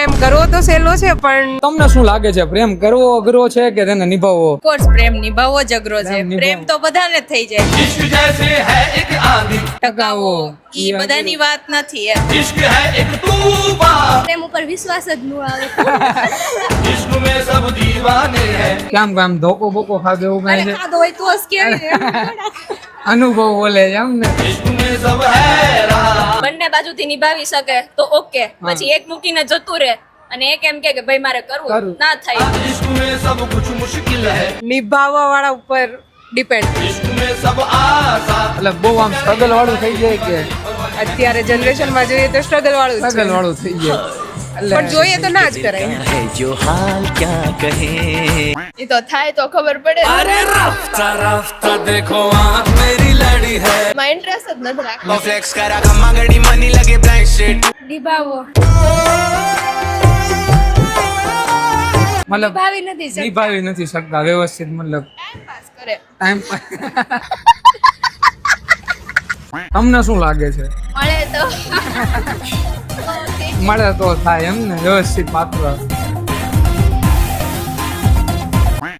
પ્રેમ કરવો તો સહેલો છે, પણ તમને શું લાગે છે, પ્રેમ કરવો અઘરો છે કે તેને નિભાવવો? કોર્સ પ્રેમ નિભાવવો જ અઘરો છે. પ્રેમ તો બધાને થઈ જાય, ટકાવો ઈ બધાની વાત નથી એમ. પ્રેમ ઉપર વિશ્વાસ જ ન આવે. કેમ કામ ધોકો બોકો ખાધો એવું કાંઈ છે? ખાધો હોય તો જ કેવી અનુભવ બોલે છે એમ ને? બંને બાજુથી નિભાવી શકે તો ઓકે, પછી એક મૂકીને જતું રહે અને એક એમ કે ભાઈ મારે કરવું ના થાય. નિભાવવા વાળા ઉપર ડિપેન્ડ. એટલે બહુ આમ સ્ટ્રગલ વાળું થઈ જાય કે અત્યારે જનરેશનમાં જોઈએ તો સ્ટ્રગલ વાળું છે. સ્ટ્રગલ વાળું થઈ જાય? પણ જોઈએ તો ના જ કરાય. जो हाल क्या कहे એ તો થાય તો ખબર પડે. देखो आँख मेरी लड़ी है માં ઇન્ટરેસ્ટ જ નથી રાખતો. फ्लेक्स करा गम्मा गड़ी मनी लगे ब्लैक शीट નિભાવો મતલબ નિભાવી નથી શકતા. નિભાવી નથી શકતા વ્યવસ્થિત, મતલબ પાસ કરે. ટાઈમ તમને શું લાગે છે, મળે તો મળે તો થાય એમ ને વ્યવસ્થિત પાત્ર?